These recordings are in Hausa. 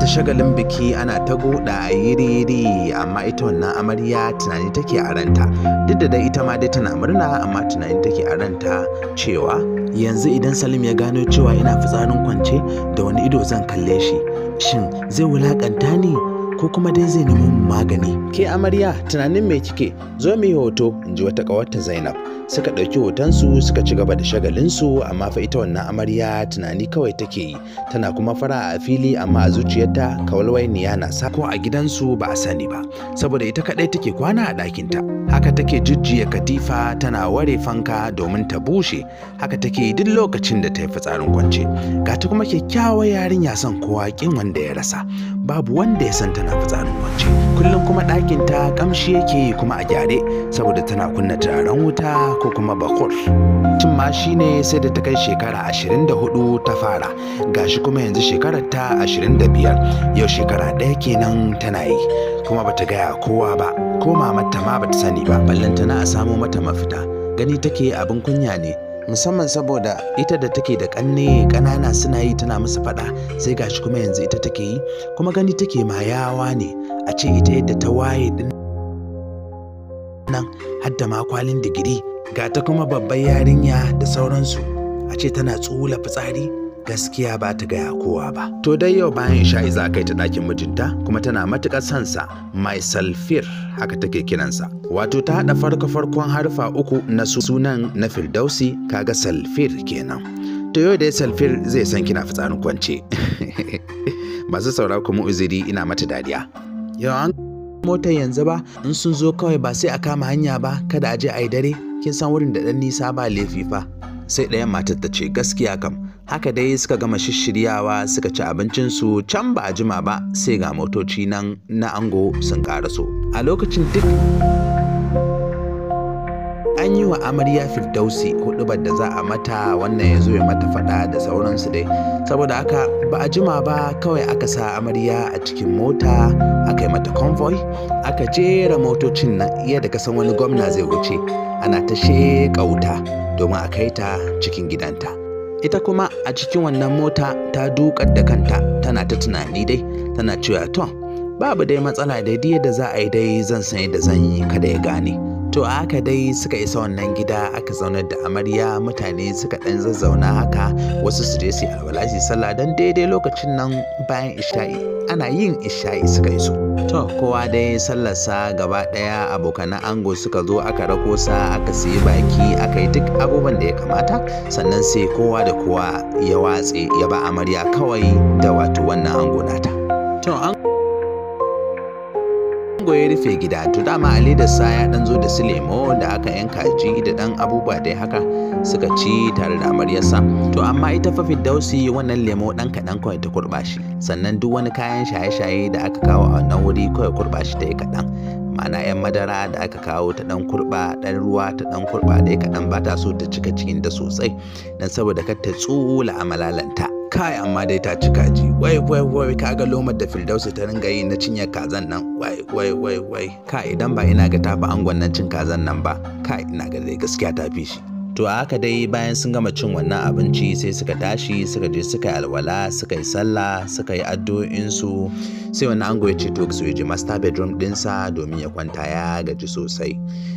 shagalin biki ana ta goda a yiri amma ita wannan amarya tunani take a ranta. Duk da dai ita ma dai tana murna amma tunani take a ranta cewa yanzu idan Salim ya gano cewa ina fitsarin kwance da wani ido zan kalle shi. Shin zai wulakanta ni ko kuma dai zai nemi magani? Ke amarya tunanin me kike? Zo mu yi hoto, in ji wata ƙawarta Zainab. Suka ɗauki hotonsu suka ci gaba da shagalinsu, amma fa ita wannan amarya tunani kawai take yi, tana kuma fara a fili amma a zuciyarta kawalwainiya na sa ko a gidansu ba a sani ba, saboda ita kaɗai take kwana a ɗakinta. Haka take jujjuya katifa tana ware fanka domin ta bushe, haka take yi duk lokacin da ta yi fitsarin kwance. Ga ta kuma kyakkyawar yarinya son kowa kin wanda ya rasa, babu wanda ya san tana fitsarin kwance. Kullum kuma ɗakinta kamshi yake kuma a gyare, saboda tana kunna turaren wuta ko kuma bakur. Tun ma shi ne sai da ta kai shekara 24 ta fara, gashi kuma yanzu shekarar ta 25, yau shekara ɗaya kenan tana yi, kuma bata gaya kowa ba, ko mamarta ma bata sani ba, ballantana a samo mata mafita. Gani take abin kunya ne, musamman saboda ita da take da ƙanana suna yi tana musu faɗa, sai gashi kuma yanzu ita take yi, kuma gani take ma yawa ne a ce ita yadda ta waye din nan hadda ma kwalin digiri, ga ta kuma babbar yarinya da sauransu, a ce tana tsula fitsari. Gaskiya ba ta gaya kowa ba. To dai yau bayan isha'i za kai ta ɗakin mijinta, kuma tana matuƙar sansa, mai salfir haka take kiransa. Wato ta haɗa farkon harfa uku na sunan na Firdausi, kaga salfir kenan. To yau dai salfir zai san kina fitsarin kwance. Masu sauraro kuma uzuri, ina mata dariya. Yau an motar yanzu ba, in sun zo kawai ba sai a kama hanya ba, kada a je a yi dare, kin san wurin da ɗan nisa ba laifi fa. Sai ɗayan matar ta ce gaskiya kam. Haka dai suka gama shishiryawa suka ci abincinsu, can ba a jima ba sai ga motoci nan na ango sun karaso. A lokacin duk an yi wa amarya Firdausi huɗubar da za a mata, wannan ya zo ya mata faɗa da sauransu dai. Saboda haka ba a jima ba kawai aka sa amarya a cikin mota, aka yi mata convoy, aka jera motocin nan yadda ka san wani gwamna zai wuce, ana ta sheƙa wuta domin a kai ta cikin gidanta. Ita kuma a cikin wannan mota ta dukar da kanta, tana ta tunani dai, tana cewa to babu dai matsala dai, yadda za a yi dai zan san yadda zan yi kada ya gane. To a haka dai suka isa wannan gida, aka zaunar da amarya, mutane suka ɗan zazzauna haka, wasu su je su yi alwala su sallah, don daidai lokacin nan bayan isha'i, ana yin isha'i suka iso. To kowa dai sallarsa gaba ɗaya, abokanan ango suka zo aka rako sa, aka siyi baki, aka yi duk abubuwan da ya kamata, sannan sai kowa da kowa ya watse ya ba amarya kawai da wato wannan ango nata. To ango ya rufe gida, to dama Ali da sa ya dan zo da su lemo da aka yanka ji da dan abubuwa dai haka suka ci tare da amaryarsa. To amma ita fa Firdausi wannan lemo dan kaɗan kawai ta kurɓa shi, sannan duk wani kayan shaye-shaye da aka kawo a wannan wuri kawai kurɓa shi ta yi kaɗan. Ma'ana 'yan madara da aka kawo ta dan kurɓa, ɗan ruwa ta dan kurɓa dai kaɗan, ba ta so ta cika cikin da sosai dan saboda kar ta tsula a malalanta. Kai amma dai ta cika ji, wai kaga lomar da Firdausi ta ringa yi na cinye kazan nan, wai kai idan ba ina ga tafi angon nan cin kazan nan ba, kai ina ga dai gaskiya ta fi shi. To a haka dai bayan sun gama cin wannan abinci sai suka tashi suka je suka yi alwala, suka yi sallah, suka yi addu'o'insu, sai wani ango ya ce to su je master bedroom ɗinsa domin ya kwanta, ya gaji sosai.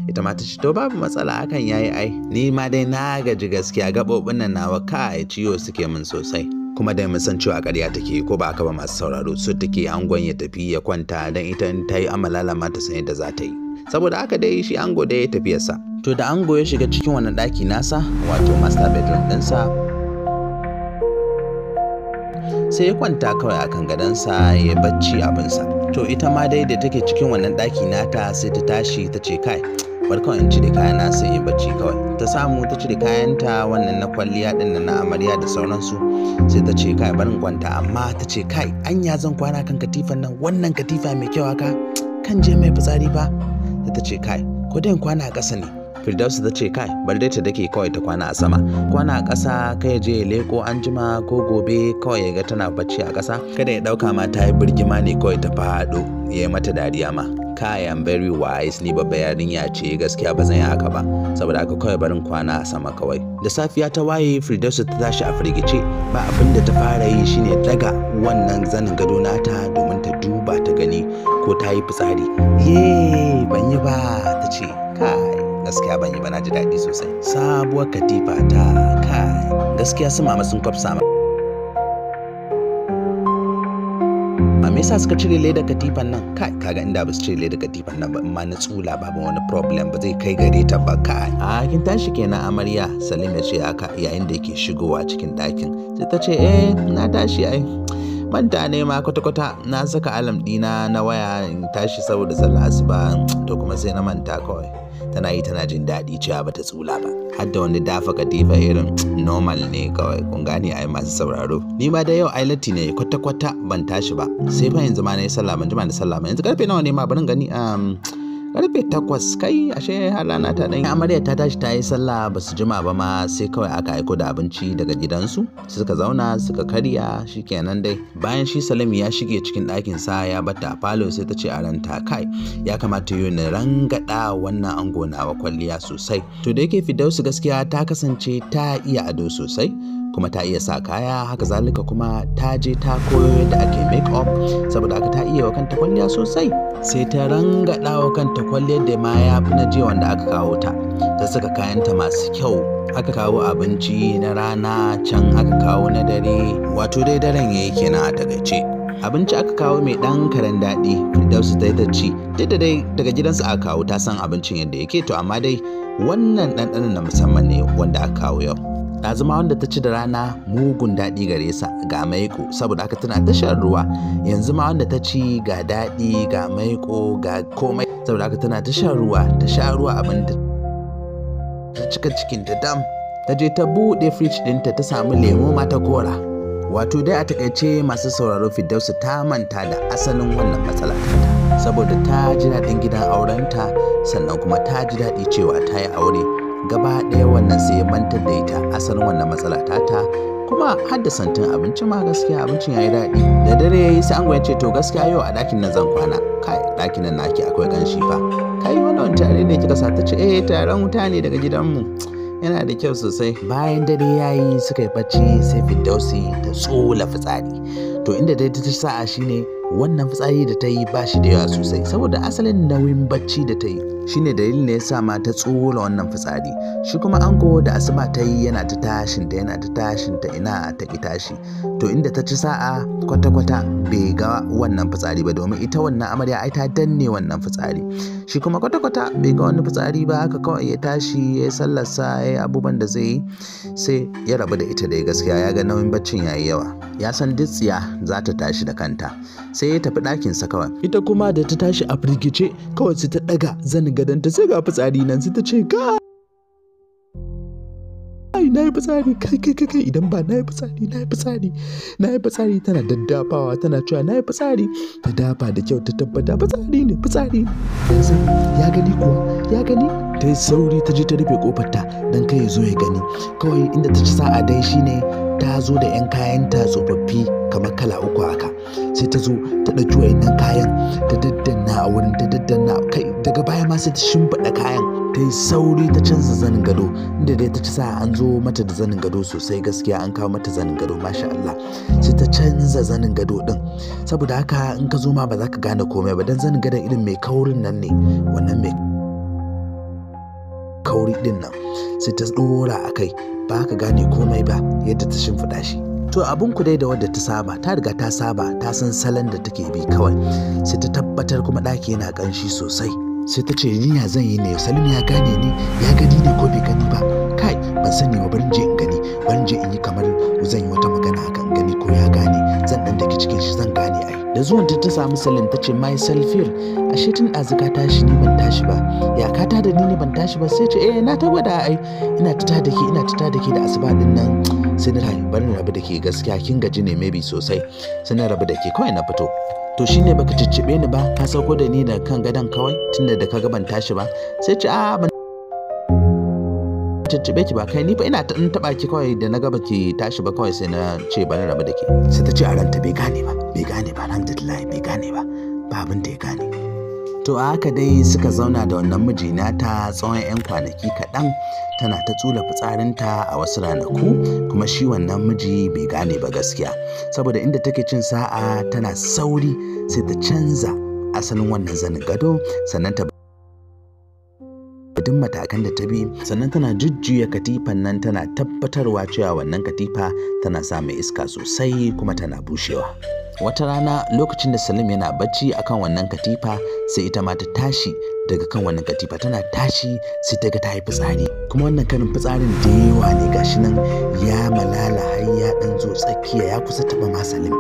Ita ma ta ce to babu matsala, hakan yayi ai, ni ma dai na gaji gaskiya, gaɓoɓin nan nawa kai ciwo suke min sosai. Kuma dai mun san cewa ƙarya take, ko ba aka ba masu sauraro, so take angon ya tafi ya kwanta don ita ta yi amalala ma ta san yadda za ta yi. Saboda haka dai shi ango da ya tafiyarsa. To da ango ya shiga cikin wannan ɗaki nasa, wato master bedroom ɗinsa, sai ya kwanta kawai akan gadonsa ya bacci abinsa. To ita ma dai da take cikin wannan ɗaki nata sai ta tashi ta ce kai bar kawai in cire kayana sai in bacci kawai. Ta samu ta cire kayanta wannan na kwalliya ɗin na amarya da sauransu, sai ta ce kai barin kwanta, amma ta ce kai anya zan kwana kan katifan nan, wannan katifa mai kyau haka kan je mai fitsari ba. Sai ta ce kai ko dai kwana a ƙasa ne. Firdausi ta ce kai bar dai ta dake kawai ta kwana a sama, kwana a ƙasa kai je ya leko anjima ko gobe kawai ya ga tana bacci a ƙasa, kada ya ɗauka ma ta yi birgima ne kawai ta faɗo ya yi mata dariya ma. kai am very wise, ni babba yarinya ce gaskiya ba zan yi haka ba, saboda haka kawai barin kwana a sama kawai. Da safiya ta waye Firdausu ta tashi a firgice, ba abin da ta fara yi shine daga wannan zanin gado nata domin ta duba ta gani ko ta yi fitsari. Ye ban yi ba, ta ce kai gaskiya ban yi ba, na ji daɗi sosai. Sabuwar katifa ta kai gaskiya su mama sun kwafsa ma. Me yasa suka cire leda katifan nan? Kai kaga inda ba su cire leda katifan nan ba, amma na tsula babu wani problem, ba zai kai gare ta ba. Kai a kin tashi kenan amarya, Salim ya ce haka yayin da yake shigowa cikin ɗakin. Sai ta ce na tashi ai, manta ne ma kwata-kwata na saka alam ɗina na waya in tashi saboda sallah asuba, to kuma sai na manta kawai. Tana yi tana jin daɗi cewa bata tsula ba, har da wani dafa katifa irin normal ne kawai, kun gane ai masu sauraro. Ni ma da yau ai latti ne kwata-kwata ban tashi ba, sai fa yanzu ma na yi sallah, ban jima da sallah ba. Yanzu karfe nawa ne ma barin gani karfe 8 kai, ashe har rana ta ɗan. Amarya ta tashi ta yi sallah ba su jima ba ma, sai kawai aka aiko da abinci daga gidansu, suka zauna suka karya shikenan dai. Bayan shi Salim ya shige cikin ɗakin sa ya bata a falo, sai ta ce a ranta kai ya kamata yi na rangada wannan ango nawa kwalliya sosai. To da yake Firdausu gaskiya ta kasance ta iya ado sosai, kuma ta iya sa kaya, haka zalika kuma ta je ta koyo yadda ake make up, saboda haka ta iya wa kanta kwalliya sosai. Sai ta rangada wa kanta kwalliyar da ma ya fi na jiya wanda aka kawo ta. Ta saka kayanta masu kyau, aka kawo abinci na rana, can aka kawo na dare, wato dai daren yayi kenan a takaice. Abinci aka kawo mai ɗan karen daɗi, Firdausu ta yi ta ci, duk da dai daga gidansu aka kawo, ta san abincin yadda yake, to amma dai wannan ɗanɗanon na musamman ne wanda aka kawo yau. Ɗazuma wanda ta ci da rana mugun daɗi gare sa ga maiko, saboda haka tana ta shan ruwa. Yanzu ma wanda ta ci ga daɗi ga maiko ga komai, saboda haka tana ta shan ruwa, ta sha ruwa abin da ta cika cikin ta dam. Ta je ta buɗe fridge ɗinta ta samu lemo ma ta kora. Wato dai a takaice masu sauraro, Firdausu ta manta da asalin wannan matsala ta, saboda ta ji daɗin gidan aurenta, sannan kuma ta ji daɗi cewa ta yi aure. Gaba ɗaya wannan sai ya mantar da ita asalin wannan matsala ta, kuma har da santin abinci ma gaskiya abincin yayi daɗi. Da dare yayi sai ango ya ce to gaskiya yau a ɗakin nan zan kwana. Kai ɗakin nan naki akwai ƙanshi fa. Kai wannan tare ne kika sa? Ta ce taron wuta ne daga gidanmu, yana da kyau sosai. Bayan dare yayi suka yi bacci, sai Firdausi ta tsola fitsari. To inda dai ta sa'a shine wannan fitsari da ta yi ba shi da yawa sosai, saboda asalin nauyin bacci da ta yi shine dalilin da ya sa ma ta tsola wannan fitsari. Shi kuma ango da asuba ta yi yana ta tashin ta ina ta ki tashi. To inda ta ci sa'a kwata-kwata bai ga wannan fitsari ba, domin ita wannan amarya ai ta danne wannan fitsari. Shi kuma kwata-kwata bai ga wani fitsari ba, haka kawai ya tashi ya yi sallarsa, ya yi abubuwan da zai yi, sai ya rabu da ita dai. Gaskiya ya ga nauyin baccin ya yi yawa, ya san duk tsiya za ta tashi da kanta, sai ya tafi ɗakinsa kawai. Ita kuma da ta tashi a firgice kawai sai ta ɗaga zanin gadonta, sai ga fitsari nan, sai ta ce kai na yi fitsari, kai idan ba na yi fitsari, tana daddafawa tana cewa na yi fitsari, ta dafa da kyau ta tabbata fitsari ne. Yanzu ya gani kuwa, ya gani. Ta yi sauri ta je ta rufe kofarta don kai ya zo ya gani. Kawai inda ta ci sa'a dai shine ta zo da 'yan kayanta tsofaffi kamar kala 3 haka, sai ta zo ta ɗauki wayannan kayan ta daddanna a wurin, ta daddanna kai, daga baya ma sai ta shimfiɗa kayan. Ta yi sauri ta canza zanin gado, inda dai ta ci sa'a an zo mata da zanin gado sosai, gaskiya an kawo mata zanin gado masha Allah. Sai ta canza zanin gado din, saboda haka in ka zo ma ba za ka gane komai ba, dan zanin gadon irin mai kaurin nan ne, wannan mai kauri din nan, sai ta dora a kai, ba ka gane komai ba yadda ta shimfiɗa shi. To abun ku dai da wadda ta saba, ta riga ta saba, ta san salon da take bi kawai. Sai ta tabbatar kuma ɗaki yana ƙanshi sosai, sai ta ce ni ya zan yi ne, Salim ya gane ni, ya gani ne ko bai gani ba? Kai ban sani ba, barin je in gani, barin je in yi kamar zan yi wata magana akan gani ko ya gane, zan dan dake cikin shi zan gane ai. Da zuwan ta samu Salim ta ce mai Salfir, ashe tun ɗazu ka tashi ni ban tashi ba, ya ka tada ni ban tashi ba? Sai ce na ta gwada ai, ina ta tada ke da asuba din nan. Sai na barin rabu da ke, gaskiya kin gaji ne maybe sosai, sai na rabu da ke kawai na fito. To shine baka ciccibe ni ba, ka sauko da ni da kan gadon kawai tunda da kaga ban tashi ba? Sai ce ban ciccibe ki ba, kai ni fa ina taba ki kawai, da na ga baki tashi ba kawai sai na ce bari rabu da ke. Sai ta ce a ranta bai gane ba, alhamdulillah bai gane ba abin da ya gane. To a haka dai suka zauna da wannan miji nata tsawon 'yan kwanaki kaɗan, tana ta tsula fitsarinta a wasu ranaku, kuma shi wannan miji bai gane ba gaskiya, saboda inda take cin sa'a tana sauri sai ta canza asalin wannan zanin gado, sannan ta duk matakan da ta bi, sannan tana jujjuya katifan nan tana tabbatarwa cewa wannan katifa tana samun iska sosai kuma tana bushewa. Wata rana lokacin da Salim yana bacci akan wannan katifa, sai ita ma ta tashi daga kan wannan katifa, tana tashi sai ta ga ta yi fitsari, kuma wannan karin fitsarin da yawa ne gashi nan ya malala har ya dan zo tsakiya ya kusa taba ma Salim.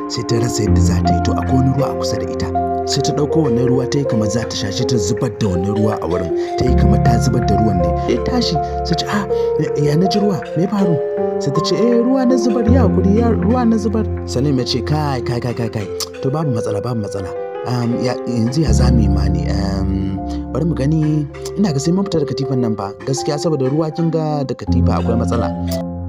Sai ta rasa yadda za ta yi, to akwai wani ruwa a kusa da ita, sai ta ɗauko wannan ruwa ta yi kamar za ta shashi, ta zubar da wannan ruwa a wurin, ta yi kamar ta zubar da ruwan ne. Ya tashi sai ce ya na ji ruwa, me faru? Sai ta ce ruwa na zubar, ya hakuri, ya ruwa na zubar. Salim ya ce kai to babu matsala yanzu ya zami ma ne, bari mu gani, ina ga sai mun fita da katifan nan ba gaskiya, saboda ruwa kin ga da katifa akwai matsala.